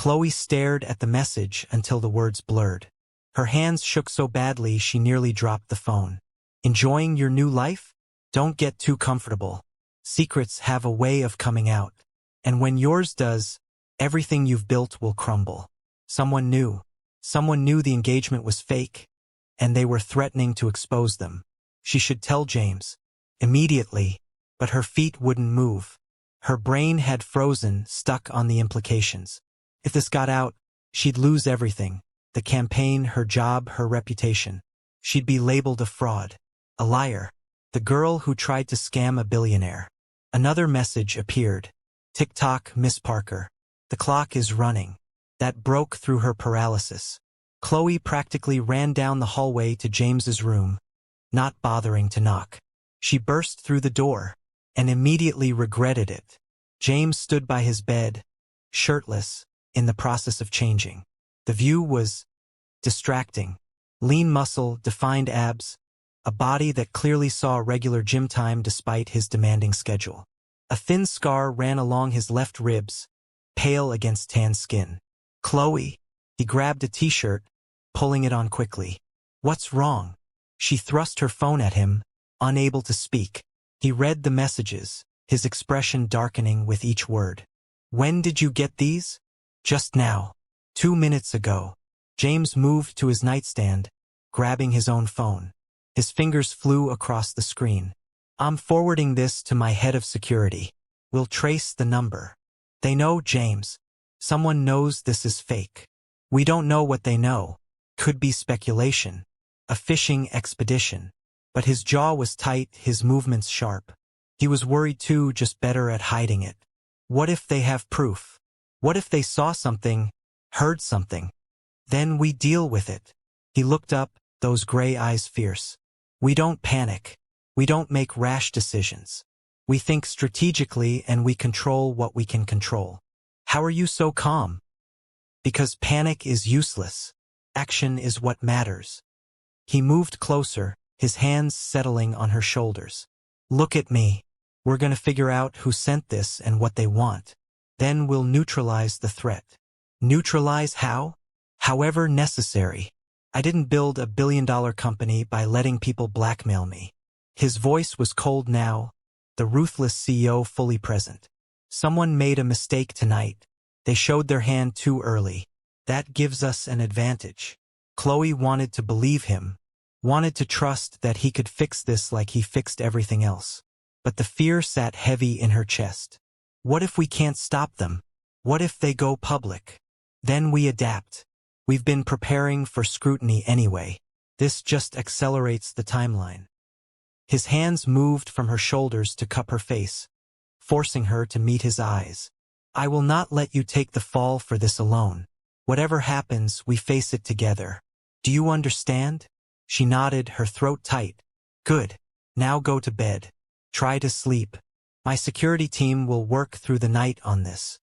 Khloe stared at the message until the words blurred. Her hands shook so badly she nearly dropped the phone. Enjoying your new life? Don't get too comfortable. Secrets have a way of coming out. And when yours does, everything you've built will crumble. Someone knew. Someone knew the engagement was fake, and they were threatening to expose them. She should tell James. Immediately, but her feet wouldn't move. Her brain had frozen, stuck on the implications. If this got out, she'd lose everything. The campaign, her job, her reputation. She'd be labeled a fraud. A liar. The girl who tried to scam a billionaire. Another message appeared. Tick-tock, Miss Parker. The clock is running. That broke through her paralysis. Khloe practically ran down the hallway to James's room, not bothering to knock. She burst through the door, and immediately regretted it. James stood by his bed, shirtless, in the process of changing. The view was distracting. Lean muscle, defined abs, a body that clearly saw regular gym time despite his demanding schedule. A thin scar ran along his left ribs, pale against tan skin. Khloe, he grabbed a t-shirt, pulling it on quickly. What's wrong? She thrust her phone at him, unable to speak. He read the messages, his expression darkening with each word. When did you get these? Just now. 2 minutes ago. James moved to his nightstand, grabbing his own phone. His fingers flew across the screen. I'm forwarding this to my head of security. We'll trace the number. They know, James. Someone knows this is fake. We don't know what they know. Could be speculation. A fishing expedition. But his jaw was tight, his movements sharp. He was worried too, just better at hiding it. What if they have proof? What if they saw something, heard something? Then we deal with it. He looked up, those gray eyes fierce. We don't panic. We don't make rash decisions. We think strategically and we control what we can control. How are you so calm? Because panic is useless. Action is what matters. He moved closer, his hands settling on her shoulders. Look at me. We're gonna figure out who sent this and what they want. Then we'll neutralize the threat. Neutralize how? However necessary. I didn't build a billion-dollar company by letting people blackmail me. His voice was cold now, the ruthless CEO fully present. Someone made a mistake tonight. They showed their hand too early. That gives us an advantage. Khloe wanted to believe him, wanted to trust that he could fix this like he fixed everything else. But the fear sat heavy in her chest. What if we can't stop them? What if they go public? Then we adapt. We've been preparing for scrutiny anyway. This just accelerates the timeline. His hands moved from her shoulders to cup her face, forcing her to meet his eyes. I will not let you take the fall for this alone. Whatever happens, we face it together. Do you understand? She nodded, her throat tight. Good. Now go to bed. Try to sleep. My security team will work through the night on this.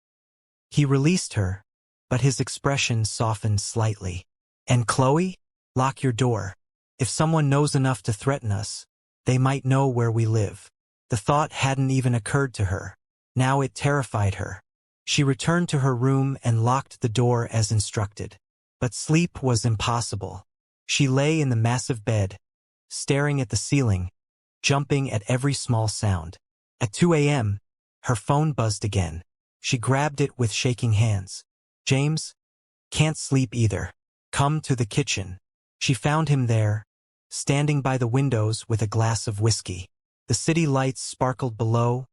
He released her, but his expression softened slightly. And Khloe? Lock your door. If someone knows enough to threaten us, they might know where we live. The thought hadn't even occurred to her. Now it terrified her. She returned to her room and locked the door as instructed. But sleep was impossible. She lay in the massive bed, staring at the ceiling, jumping at every small sound. At 2 a.m., her phone buzzed again. She grabbed it with shaking hands. James? Can't sleep either. Come to the kitchen. She found him there, standing by the windows with a glass of whiskey. The city lights sparkled below,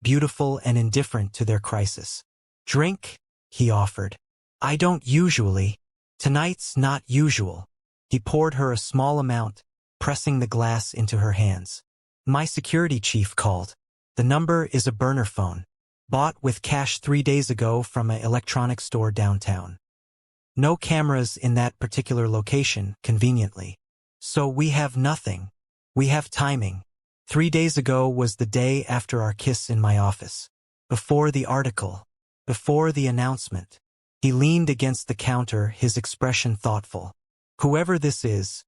beautiful and indifferent to their crisis. Drink? He offered. I don't usually. Tonight's not usual. He poured her a small amount, pressing the glass into her hands. My security chief called. The number is a burner phone. Bought with cash 3 days ago from an electronics store downtown. No cameras in that particular location, conveniently. So we have nothing. We have timing. 3 days ago was the day after our kiss in my office. Before the article. Before the announcement. He leaned against the counter, his expression thoughtful. Whoever this is,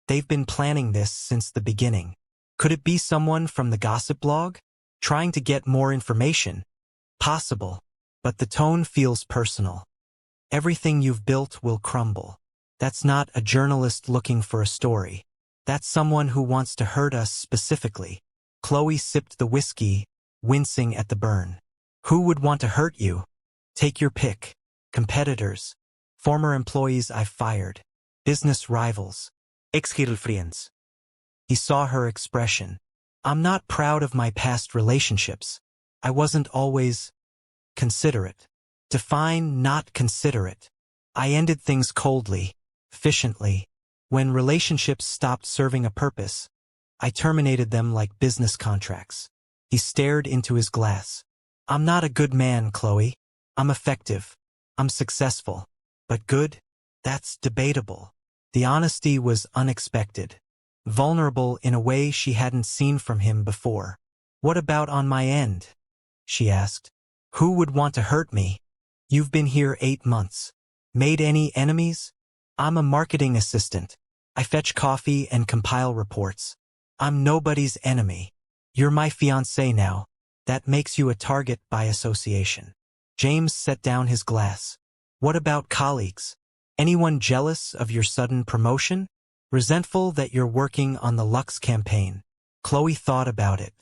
they've been planning this since the beginning. Could it be someone from the gossip blog? Trying to get more information? Possible. But the tone feels personal. Everything you've built will crumble. That's not a journalist looking for a story. That's someone who wants to hurt us specifically. Khloe sipped the whiskey, wincing at the burn. Who would want to hurt you? Take your pick. Competitors. Former employees I've fired. Business rivals. Ex-girlfriends. He saw her expression. I'm not proud of my past relationships. I wasn't always considerate. Define not considerate. I ended things coldly, efficiently. When relationships stopped serving a purpose, I terminated them like business contracts. He stared into his glass. I'm not a good man, Khloe. I'm effective. I'm successful. But good? That's debatable. The honesty was unexpected. Vulnerable in a way she hadn't seen from him before. What about on my end? She asked. Who would want to hurt me? You've been here 8 months. Made any enemies? I'm a marketing assistant. I fetch coffee and compile reports. I'm nobody's enemy. You're my fiancé now. That makes you a target by association. James set down his glass. What about colleagues? Anyone jealous of your sudden promotion? Resentful that you're working on the Lux campaign? Khloe thought about it.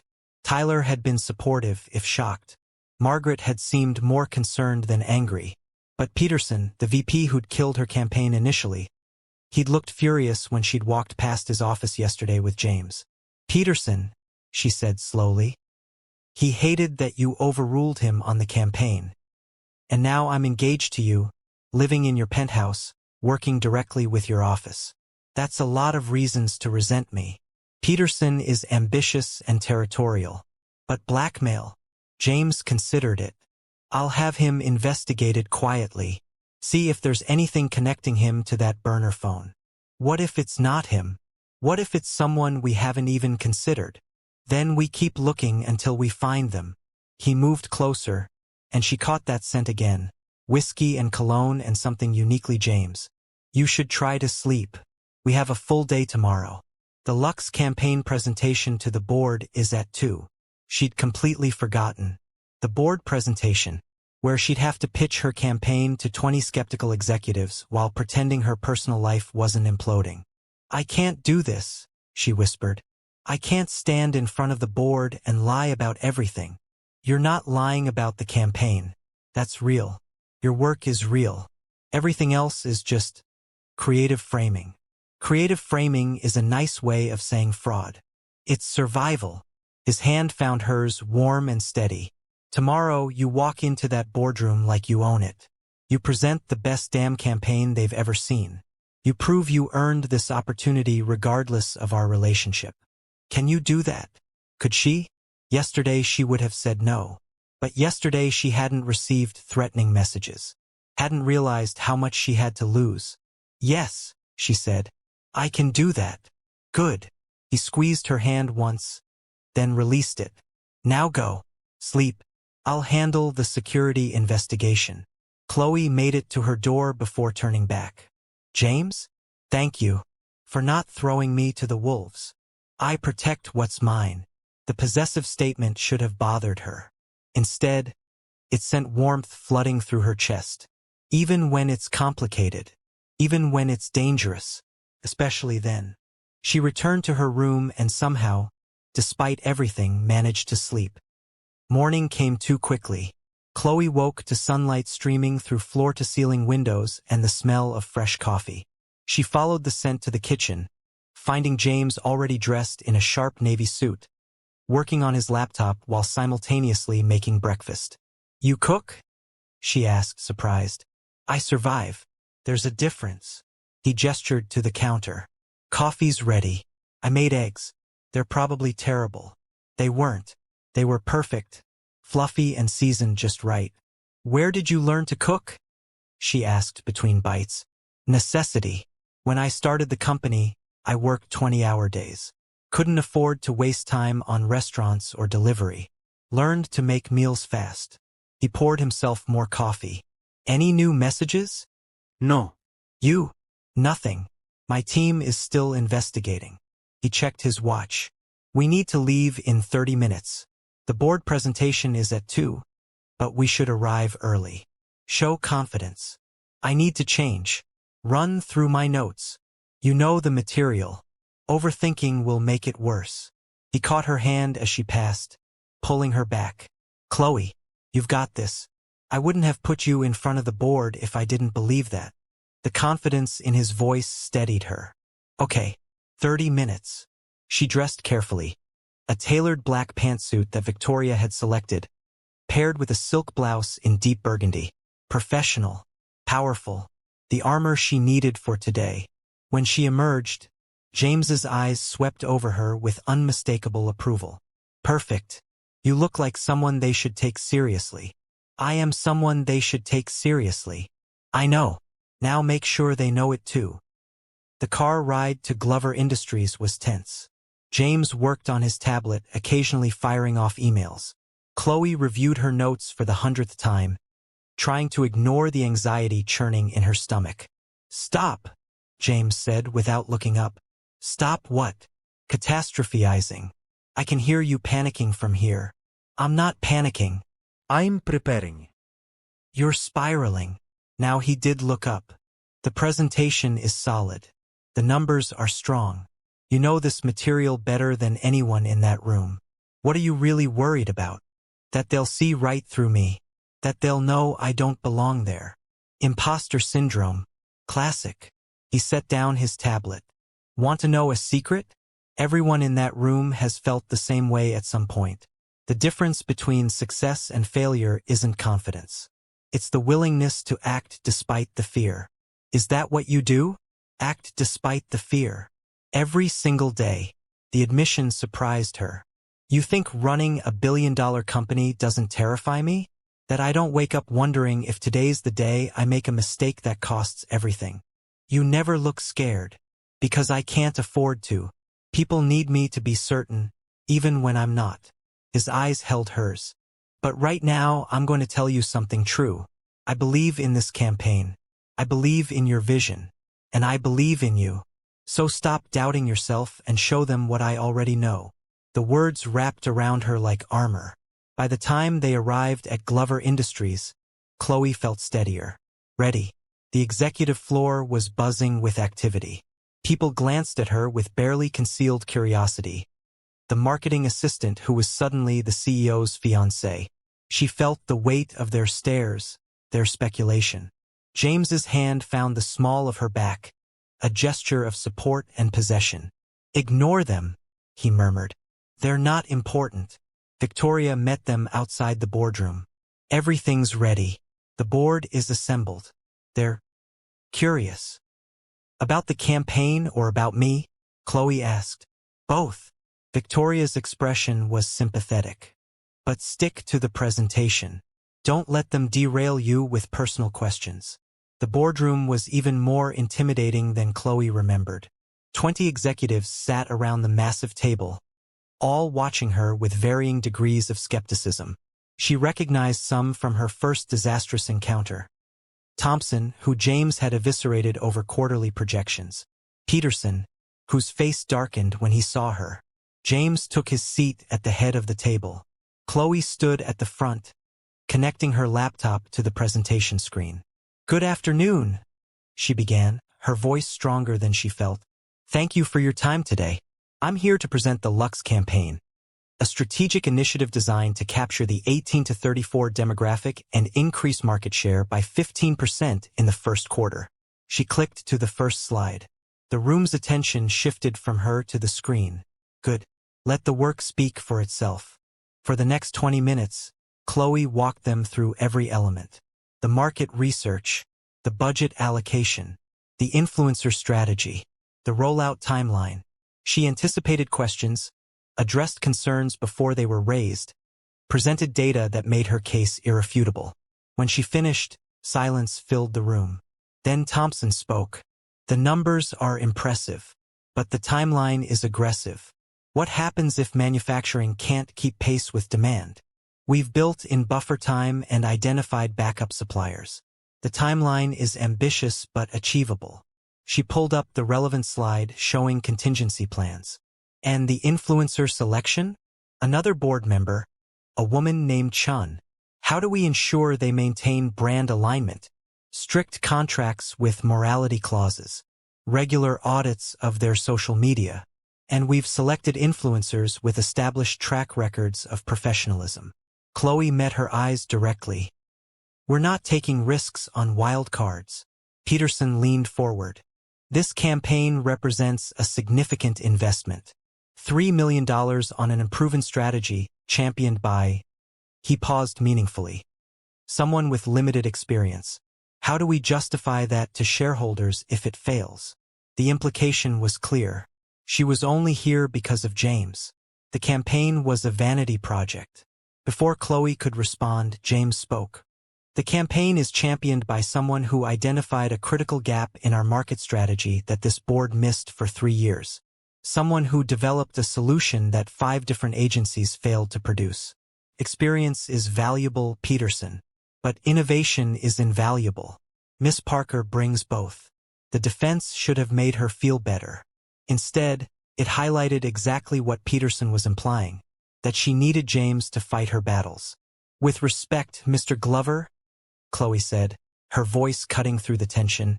Tyler had been supportive, if shocked. Margaret had seemed more concerned than angry. But Peterson, the VP who'd killed her campaign initially, he'd looked furious when she'd walked past his office yesterday with James. Peterson, she said slowly. He hated that you overruled him on the campaign. And now I'm engaged to you, living in your penthouse, working directly with your office. That's a lot of reasons to resent me. Peterson is ambitious and territorial. But blackmail? James considered it. I'll have him investigated quietly. See if there's anything connecting him to that burner phone. What if it's not him? What if it's someone we haven't even considered? Then we keep looking until we find them. He moved closer, and she caught that scent again. Whiskey and cologne and something uniquely James. You should try to sleep. We have a full day tomorrow. The Lux campaign presentation to the board is at 2. She'd completely forgotten. The board presentation, where she'd have to pitch her campaign to 20 skeptical executives while pretending her personal life wasn't imploding. I can't do this, she whispered. I can't stand in front of the board and lie about everything. You're not lying about the campaign. That's real. Your work is real. Everything else is just creative framing. Creative framing is a nice way of saying fraud. It's survival. His hand found hers warm and steady. Tomorrow you walk into that boardroom like you own it. You present the best damn campaign they've ever seen. You prove you earned this opportunity regardless of our relationship. Can you do that? Could she? Yesterday she would have said no. But yesterday she hadn't received threatening messages. Hadn't realized how much she had to lose. Yes, she said. I can do that. Good. He squeezed her hand once, then released it. Now go. Sleep. I'll handle the security investigation. Khloe made it to her door before turning back. James? Thank you for not throwing me to the wolves. I protect what's mine. The possessive statement should have bothered her. Instead, it sent warmth flooding through her chest. Even when it's complicated. Even when it's dangerous. Especially then. She returned to her room and somehow, despite everything, managed to sleep. Morning came too quickly. Khloe woke to sunlight streaming through floor-to-ceiling windows and the smell of fresh coffee. She followed the scent to the kitchen, finding James already dressed in a sharp navy suit, working on his laptop while simultaneously making breakfast. You cook? She asked, surprised. I survive. There's a difference. He gestured to the counter. Coffee's ready. I made eggs. They're probably terrible. They weren't. They were perfect, fluffy and seasoned just right. Where did you learn to cook? She asked between bites. Necessity. When I started the company, I worked 20-hour days. Couldn't afford to waste time on restaurants or delivery. Learned to make meals fast. He poured himself more coffee. Any new messages? No. You? Nothing. My team is still investigating. He checked his watch. We need to leave in 30 minutes. The board presentation is at 2, but we should arrive early. Show confidence. I need to change. Run through my notes. You know the material. Overthinking will make it worse. He caught her hand as she passed, pulling her back. Khloe, you've got this. I wouldn't have put you in front of the board if I didn't believe that. The confidence in his voice steadied her. Okay, 30 minutes. She dressed carefully. A tailored black pantsuit that Victoria had selected, paired with a silk blouse in deep burgundy. Professional. Powerful. The armor she needed for today. When she emerged, James's eyes swept over her with unmistakable approval. Perfect. You look like someone they should take seriously. I am someone they should take seriously. I know. Now make sure they know it too. The car ride to Glover Industries was tense. James worked on his tablet, occasionally firing off emails. Khloe reviewed her notes for the 100th time, trying to ignore the anxiety churning in her stomach. Stop, James said without looking up. Stop what? Catastrophizing. I can hear you panicking from here. I'm not panicking. I'm preparing. You're spiraling. Now he did look up. The presentation is solid. The numbers are strong. You know this material better than anyone in that room. What are you really worried about? That they'll see right through me. That they'll know I don't belong there. Imposter syndrome. Classic. He set down his tablet. Want to know a secret? Everyone in that room has felt the same way at some point. The difference between success and failure isn't confidence. It's the willingness to act despite the fear. Is that what you do? Act despite the fear. Every single day. The admission surprised her. You think running a billion-dollar company doesn't terrify me? That I don't wake up wondering if today's the day I make a mistake that costs everything? You never look scared. Because I can't afford to. People need me to be certain, even when I'm not. His eyes held hers. But right now, I'm going to tell you something true. I believe in this campaign. I believe in your vision. And I believe in you. So stop doubting yourself and show them what I already know. The words wrapped around her like armor. By the time they arrived at Glover Industries, Khloe felt steadier. Ready. The executive floor was buzzing with activity. People glanced at her with barely concealed curiosity. The marketing assistant who was suddenly the CEO's fiancé. She felt the weight of their stares, their speculation. James's hand found the small of her back, a gesture of support and possession. Ignore them, he murmured. They're not important. Victoria met them outside the boardroom. Everything's ready. The board is assembled. They're curious. About the campaign or about me? Khloe asked. Both. Victoria's expression was sympathetic. But stick to the presentation. Don't let them derail you with personal questions. The boardroom was even more intimidating than Khloe remembered. 20 executives sat around the massive table, all watching her with varying degrees of skepticism. She recognized some from her first disastrous encounter. Thompson, who James had eviscerated over quarterly projections. Peterson, whose face darkened when he saw her. James took his seat at the head of the table. Khloe stood at the front, connecting her laptop to the presentation screen. Good afternoon, she began, her voice stronger than she felt. Thank you for your time today. I'm here to present the Lux campaign, a strategic initiative designed to capture the 18 to 34 demographic and increase market share by 15% in the first quarter. She clicked to the first slide. The room's attention shifted from her to the screen. Good. Let the work speak for itself. For the next 20 minutes, Khloe walked them through every element. The market research, the budget allocation, the influencer strategy, the rollout timeline. She anticipated questions, addressed concerns before they were raised, presented data that made her case irrefutable. When she finished, silence filled the room. Then Thompson spoke. The numbers are impressive, but the timeline is aggressive. What happens if manufacturing can't keep pace with demand? We've built in buffer time and identified backup suppliers. The timeline is ambitious but achievable. She pulled up the relevant slide showing contingency plans. And the influencer selection? Another board member, a woman named Chun. How do we ensure they maintain brand alignment? strict contracts with morality clauses, regular audits of their social media, and we've selected influencers with established track records of professionalism. Khloe met her eyes directly. We're not taking risks on wild cards. Peterson leaned forward. This campaign represents a significant investment. $3 million on an unproven strategy championed by... He paused meaningfully. Someone with limited experience. How do we justify that to shareholders if it fails? The implication was clear. She was only here because of James. The campaign was a vanity project. Before Khloe could respond, James spoke. The campaign is championed by someone who identified a critical gap in our market strategy that this board missed for 3 years. Someone who developed a solution that 5 different agencies failed to produce. Experience is valuable, Peterson. But innovation is invaluable. Miss Parker brings both. The defense should have made her feel better. Instead, it highlighted exactly what Peterson was implying, that she needed James to fight her battles. With respect, Mr. Glover, Khloe said, her voice cutting through the tension.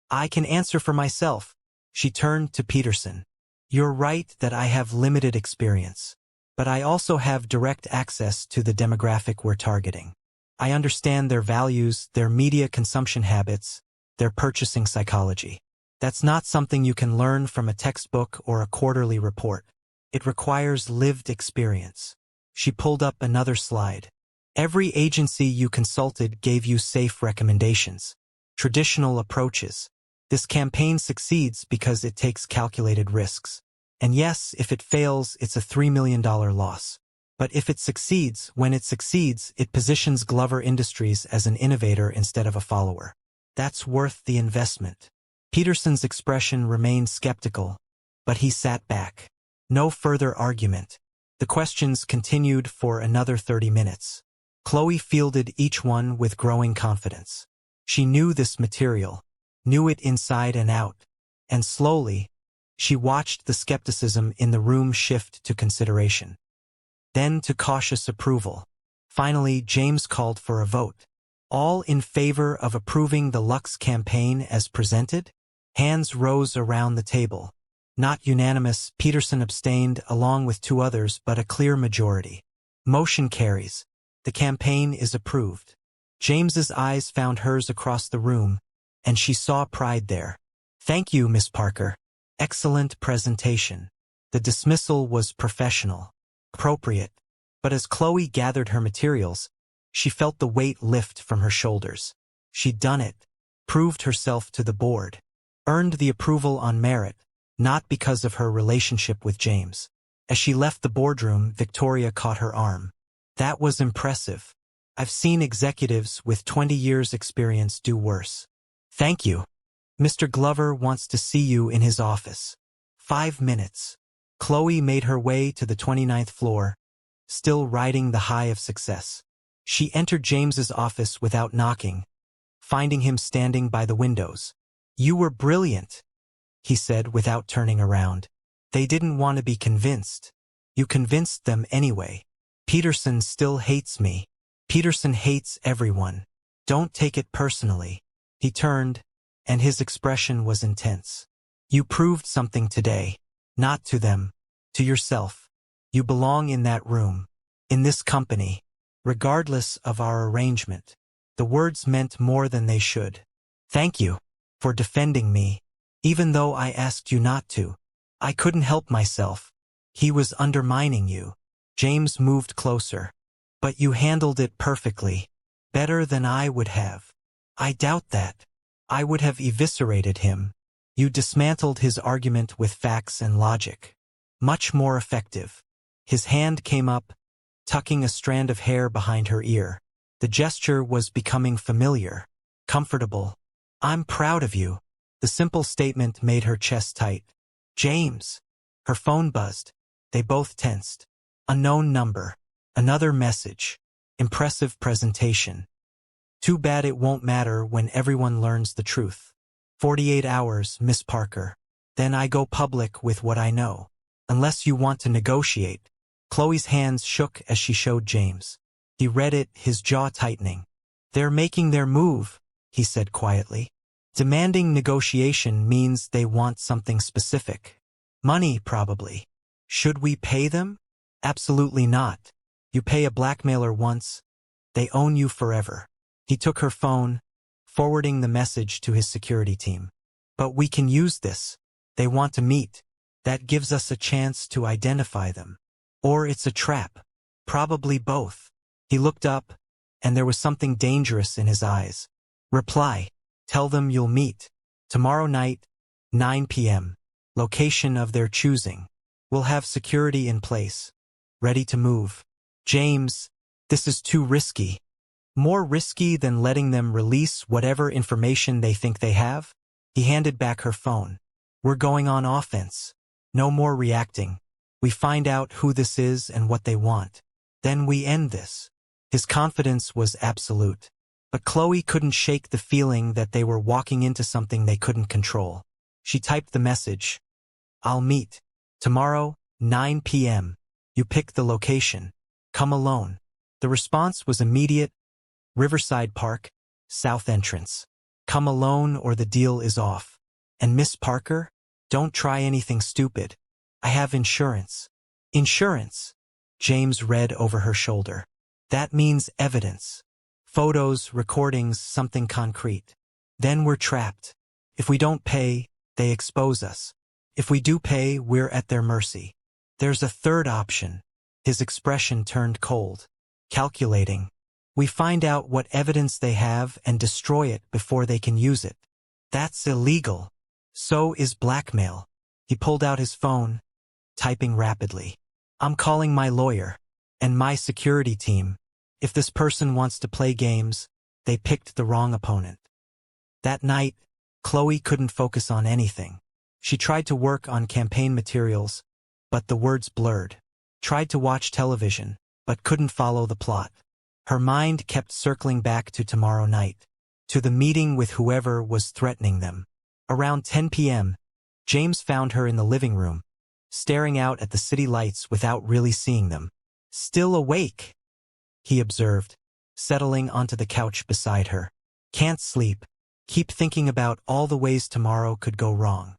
I can answer for myself. She turned to Peterson. You're right that I have limited experience, but I also have direct access to the demographic we're targeting. I understand their values, their media consumption habits, their purchasing psychology. That's not something you can learn from a textbook or a quarterly report. It requires lived experience. She pulled up another slide. Every agency you consulted gave you safe recommendations, traditional approaches. This campaign succeeds because it takes calculated risks. And yes, if it fails, it's a $3 million loss. But if it succeeds, when it succeeds, it positions Glover Industries as an innovator instead of a follower. That's worth the investment. Peterson's expression remained skeptical, but he sat back. No further argument. The questions continued for another 30 minutes. Khloe fielded each one with growing confidence. She knew this material, knew it inside and out, and slowly, she watched the skepticism in the room shift to consideration. Then to cautious approval. Finally, James called for a vote. All in favor of approving the Lux campaign as presented? Hands rose around the table. Not unanimous, Peterson abstained along with 2 others, but a clear majority. Motion carries. The campaign is approved. James's eyes found hers across the room, and she saw pride there. Thank you, Miss Parker. Excellent presentation. The dismissal was professional. Appropriate. But as Khloe gathered her materials, she felt the weight lift from her shoulders. She'd done it. Proved herself to the board. Earned the approval on merit, not because of her relationship with James. As she left the boardroom, Victoria caught her arm. That was impressive. I've seen executives with 20 years' experience do worse. Thank you. Mr. Glover wants to see you in his office. 5 minutes. Khloe made her way to the 29th floor, still riding the high of success. She entered James's office without knocking, finding him standing by the windows. You were brilliant, he said without turning around. They didn't want to be convinced. You convinced them anyway. Peterson still hates me. Peterson hates everyone. Don't take it personally. He turned, and his expression was intense. You proved something today. Not to them. To yourself. You belong in that room. In this company. Regardless of our arrangement. The words meant more than they should. Thank you. For defending me. Even though I asked you not to. I couldn't help myself. He was undermining you. James moved closer. But you handled it perfectly. Better than I would have. I doubt that. I would have eviscerated him. You dismantled his argument with facts and logic. Much more effective. His hand came up, tucking a strand of hair behind her ear. The gesture was becoming familiar. Comfortable. I'm proud of you. The simple statement made her chest tight. James. Her phone buzzed. They both tensed. Unknown number. Another message. Impressive presentation. Too bad it won't matter when everyone learns the truth. 48 hours, Miss Parker. Then I go public with what I know. Unless you want to negotiate. Khloe's hands shook as she showed James. He read it, his jaw tightening. They're making their move. he said quietly. Demanding negotiation means they want something specific. Money, probably. Should we pay them? Absolutely not. You pay a blackmailer once, they own you forever. He took her phone, forwarding the message to his security team. But we can use this. They want to meet. That gives us a chance to identify them. Or it's a trap. Probably both. He looked up, and there was something dangerous in his eyes. Reply. Tell them you'll meet. Tomorrow night, 9 p.m. Location of their choosing. We'll have security in place. Ready to move. James, this is too risky. More risky than letting them release whatever information they think they have? He handed back her phone. We're going on offense. No more reacting. We find out who this is and what they want. Then we end this. His confidence was absolute. But Khloe couldn't shake the feeling that they were walking into something they couldn't control. She typed the message. I'll meet. Tomorrow, 9 p.m. You pick the location. Come alone. The response was immediate. Riverside Park, south entrance. Come alone or the deal is off. And Miss Parker, don't try anything stupid. I have insurance. Insurance? James read over her shoulder. That means evidence. Photos, recordings, something concrete. Then we're trapped. If we don't pay, they expose us. If we do pay, we're at their mercy. There's a third option. His expression turned cold. Calculating. We find out what evidence they have and destroy it before they can use it. That's illegal. So is blackmail. He pulled out his phone, typing rapidly. I'm calling my lawyer and my security team. If this person wants to play games, they picked the wrong opponent. That night, Khloe couldn't focus on anything. She tried to work on campaign materials, but the words blurred. Tried to watch television, but couldn't follow the plot. Her mind kept circling back to tomorrow night, to the meeting with whoever was threatening them. Around 10 p.m., James found her in the living room, staring out at the city lights without really seeing them. Still awake, he observed, settling onto the couch beside her. Can't sleep. Keep thinking about all the ways tomorrow could go wrong.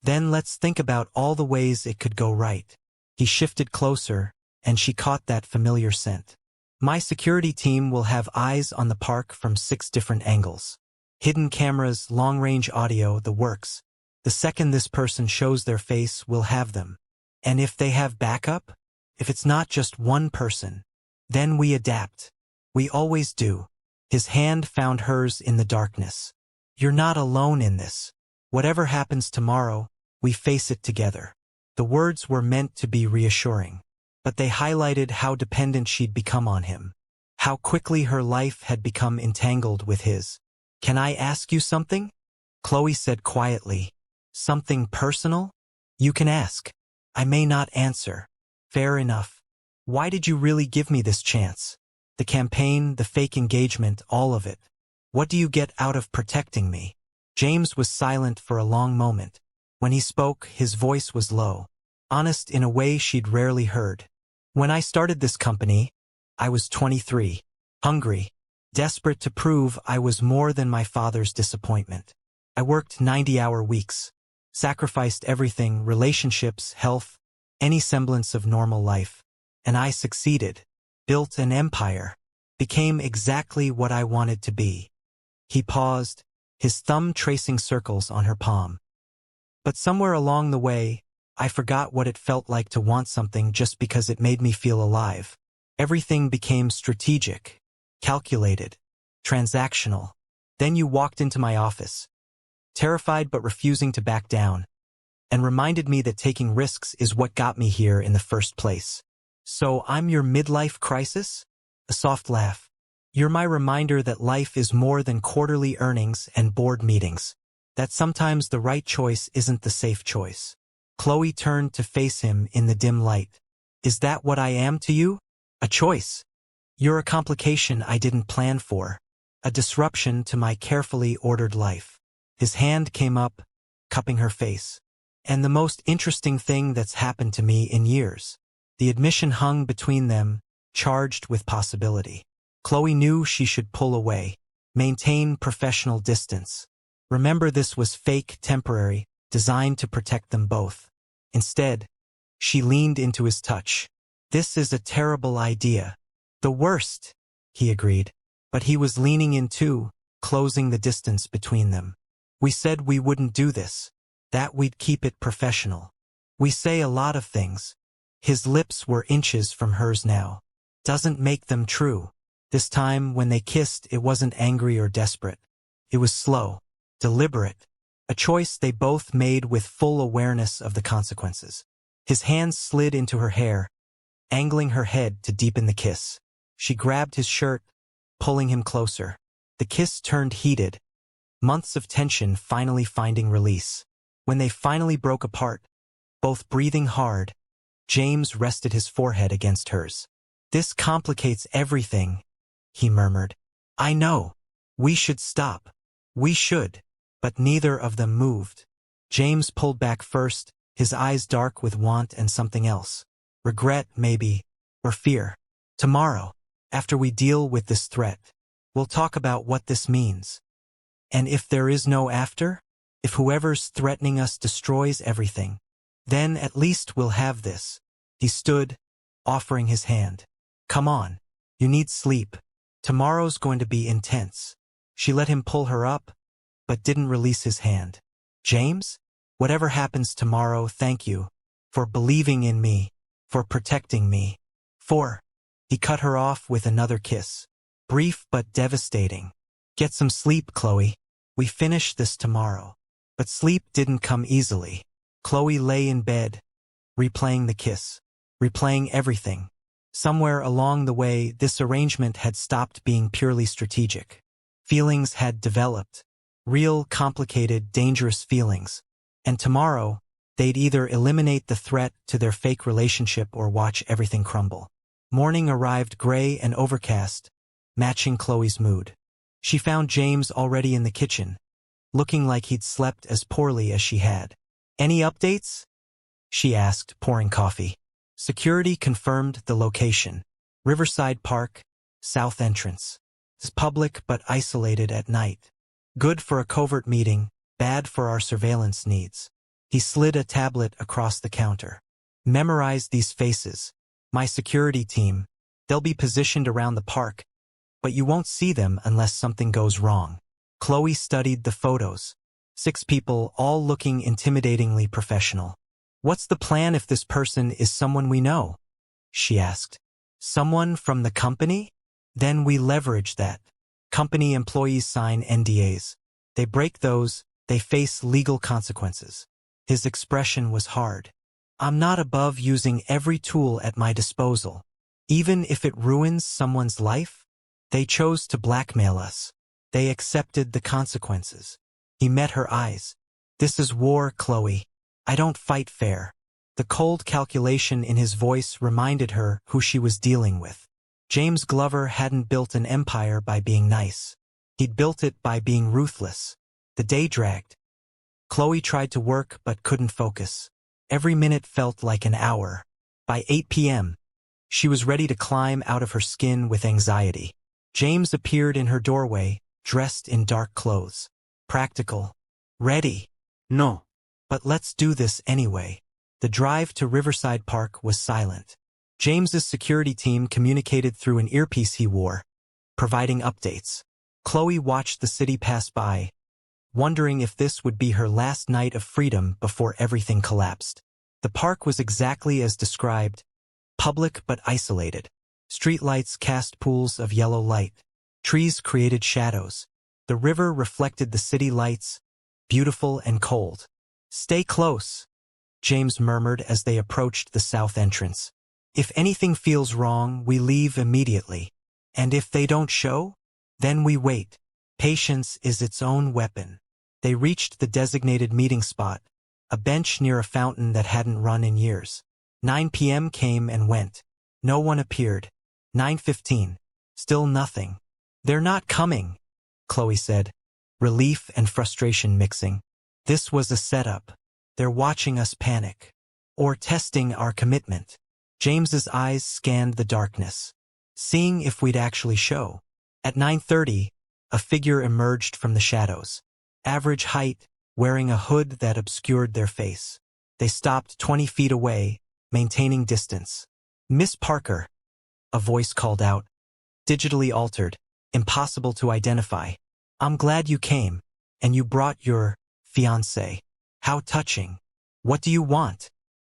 Then let's think about all the ways it could go right. He shifted closer, and she caught that familiar scent. My security team will have eyes on the park from 6 different angles. Hidden cameras, long-range audio, the works. The second this person shows their face, we'll have them. And if they have backup? If it's not just one person? Then we adapt. We always do. His hand found hers in the darkness. You're not alone in this. Whatever happens tomorrow, we face it together. The words were meant to be reassuring, but they highlighted how dependent she'd become on him. How quickly her life had become entangled with his. Can I ask you something? Khloe said quietly. Something personal? You can ask. I may not answer. Fair enough. Why did you really give me this chance? The campaign, the fake engagement, all of it. What do you get out of protecting me? James was silent for a long moment. When he spoke, his voice was low, honest in a way she'd rarely heard. When I started this company, I was 23, hungry, desperate to prove I was more than my father's disappointment. I worked 90-hour weeks, sacrificed everything, relationships, health, any semblance of normal life. And I succeeded, built an empire, became exactly what I wanted to be. He paused, his thumb tracing circles on her palm. But somewhere along the way, I forgot what it felt like to want something just because it made me feel alive. Everything became strategic, calculated, transactional. Then you walked into my office, terrified but refusing to back down, and reminded me that taking risks is what got me here in the first place. So I'm your midlife crisis? A soft laugh. You're my reminder that life is more than quarterly earnings and board meetings. That sometimes the right choice isn't the safe choice. Khloe turned to face him in the dim light. Is that what I am to you? A choice. You're a complication I didn't plan for. A disruption to my carefully ordered life. His hand came up, cupping her face. And the most interesting thing that's happened to me in years. The admission hung between them, charged with possibility. Khloe knew she should pull away, Maintain professional distance. Remember, this was fake, temporary, designed to protect them both. Instead, she leaned into his touch. This is a terrible idea. The worst, he agreed. But he was leaning in too, closing the distance between them. We said we wouldn't do this, that we'd keep it professional. We say a lot of things. His lips were inches from hers now. Doesn't make them true. This time, when they kissed, it wasn't angry or desperate. It was slow, deliberate, a choice they both made with full awareness of the consequences. His hands slid into her hair, angling her head to deepen the kiss. She grabbed his shirt, pulling him closer. The kiss turned heated, months of tension finally finding release. When they finally broke apart, both breathing hard, James rested his forehead against hers. This complicates everything, he murmured. I know. We should stop. We should. But neither of them moved. James pulled back first, his eyes dark with want and something else. Regret, maybe, or fear. Tomorrow, after we deal with this threat, we'll talk about what this means. And if there is no after, if whoever's threatening us destroys everything, then at least we'll have this. He stood, offering his hand. Come on. You need sleep. Tomorrow's going to be intense. She let him pull her up, but didn't release his hand. James? Whatever happens tomorrow, thank you. For believing in me. For protecting me. He cut her off with another kiss. Brief but devastating. Get some sleep, Khloe. We finish this tomorrow. But sleep didn't come easily. Khloe lay in bed, replaying the kiss. Replaying everything. Somewhere along the way, this arrangement had stopped being purely strategic. Feelings had developed. Real, complicated, dangerous feelings. And tomorrow, they'd either eliminate the threat to their fake relationship or watch everything crumble. Morning arrived gray and overcast, matching Khloe's mood. She found James already in the kitchen, looking like he'd slept as poorly as she had. Any updates? She asked, pouring coffee. Security confirmed the location. Riverside Park, south entrance. It's public but isolated at night. Good for a covert meeting, bad for our surveillance needs. He slid a tablet across the counter. Memorize these faces. My security team. They'll be positioned around the park, but you won't see them unless something goes wrong. Khloe studied the photos. 6 people, all looking intimidatingly professional. What's the plan if this person is someone we know? She asked. Someone from the company? Then we leverage that. Company employees sign NDAs. They break those, they face legal consequences. His expression was hard. I'm not above using every tool at my disposal. Even if it ruins someone's life? They chose to blackmail us. They accepted the consequences. He met her eyes. This is war, Khloe. I don't fight fair. The cold calculation in his voice reminded her who she was dealing with. James Glover hadn't built an empire by being nice. He'd built it by being ruthless. The day dragged. Khloe tried to work but couldn't focus. Every minute felt like an hour. By 8 p.m., she was ready to climb out of her skin with anxiety. James appeared in her doorway, dressed in dark clothes. Practical. Ready. No. But let's do this anyway. The drive to Riverside Park was silent. James's security team communicated through an earpiece he wore, providing updates. Khloe watched the city pass by, wondering if this would be her last night of freedom before everything collapsed. The park was exactly as described, public but isolated. Streetlights cast pools of yellow light. Trees created shadows. The river reflected the city lights, beautiful and cold. Stay close, James murmured as they approached the south entrance. If anything feels wrong, we leave immediately. And if they don't show, then we wait. Patience is its own weapon. They reached the designated meeting spot, a bench near a fountain that hadn't run in years. 9 p.m. came and went. No one appeared. 9:15. Still nothing. They're not coming, Khloe said, relief and frustration mixing. This was a setup. They're watching us panic. Or testing our commitment. James's eyes scanned the darkness, seeing if we'd actually show. At 9:30, A figure emerged from the shadows. Average height, wearing a hood that obscured their face. They stopped 20 feet away, maintaining distance. "Miss Parker," a voice called out. Digitally altered, impossible to identify. "I'm glad you came, and you brought your fiancé. How touching. What do you want?"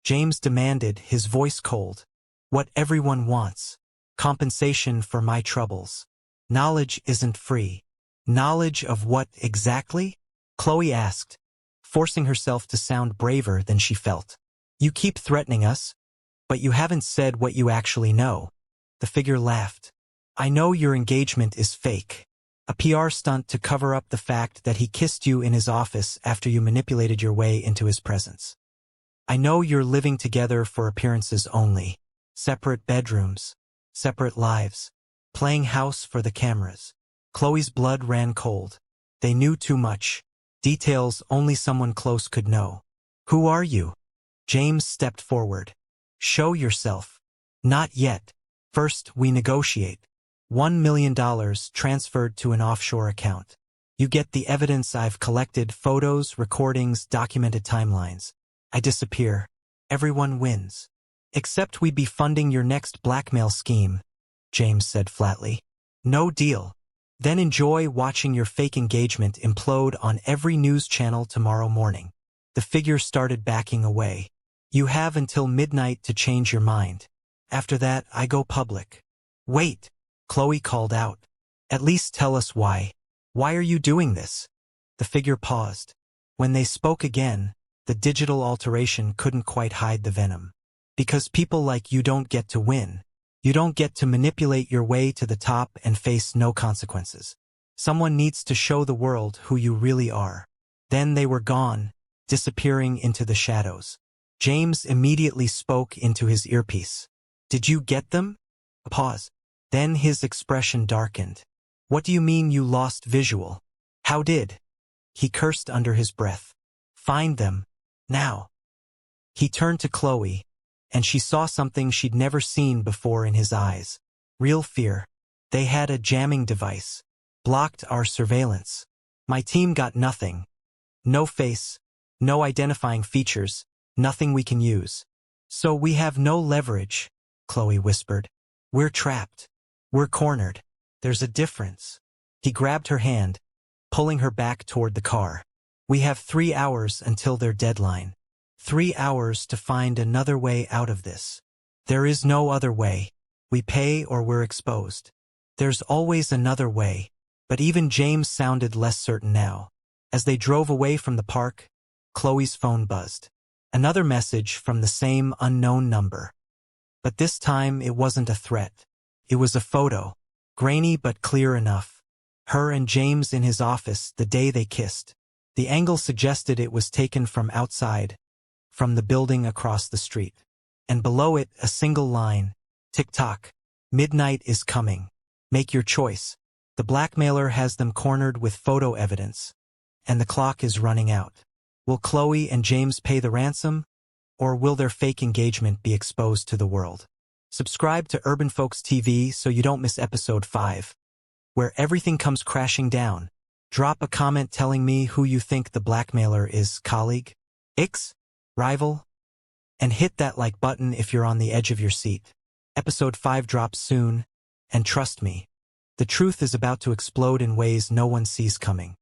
James demanded, his voice cold. "What everyone wants. Compensation for my troubles. Knowledge isn't free." "Knowledge of what exactly?" Khloe asked, forcing herself to sound braver than she felt. "You keep threatening us, but you haven't said what you actually know." The figure laughed. "I know your engagement is fake. A PR stunt to cover up the fact that he kissed you in his office after you manipulated your way into his presence. I know you're living together for appearances only. Separate bedrooms, separate lives, playing house for the cameras." Chloe's blood ran cold. They knew too much. Details only someone close could know. "Who are you?" James stepped forward. "Show yourself." "Not yet. First, we negotiate. $1 million transferred to an offshore account. You get the evidence I've collected, photos, recordings, documented timelines. I disappear. Everyone wins. Except we'd be funding your next blackmail scheme," James said flatly. "No deal. Then enjoy watching your fake engagement implode on every news channel tomorrow morning." The figure started backing away. "You have until midnight to change your mind. After that, I go public." "Wait," Khloe called out. "At least tell us why. Why are you doing this?" The figure paused. When they spoke again, the digital alteration couldn't quite hide the venom. "Because people like you don't get to win. You don't get to manipulate your way to the top and face no consequences. Someone needs to show the world who you really are." Then they were gone, disappearing into the shadows. James immediately spoke into his earpiece. "Did you get them?" A pause. Then his expression darkened. "What do you mean you lost visual? How did?" He cursed under his breath. "Find them. Now." He turned to Khloe, and she saw something she'd never seen before in his eyes. Real fear. "They had a jamming device. Blocked our surveillance. My team got nothing. No face. No identifying features. Nothing we can use. So we have no leverage," Khloe whispered. "We're trapped. We're cornered. There's a difference." He grabbed her hand, pulling her back toward the car. "We have 3 hours until their deadline. 3 hours to find another way out of this. There is no other way. We pay or we're exposed. There's always another way." But even James sounded less certain now. As they drove away from the park, Chloe's phone buzzed. Another message from the same unknown number. But this time it wasn't a threat. It was a photo, grainy but clear enough. Her and James in his office the day they kissed. The angle suggested it was taken from outside, from the building across the street. And below it, a single line. "Tick-tock. Midnight is coming. Make your choice." The blackmailer has them cornered with photo evidence, and the clock is running out. Will Khloe and James pay the ransom, or will their fake engagement be exposed to the world? Subscribe to Urban Folks TV so you don't miss episode 5, where everything comes crashing down. Drop a comment telling me who you think the blackmailer is: colleague, ex, rival, and hit that like button if you're on the edge of your seat. Episode 5 drops soon, and trust me, the truth is about to explode in ways no one sees coming.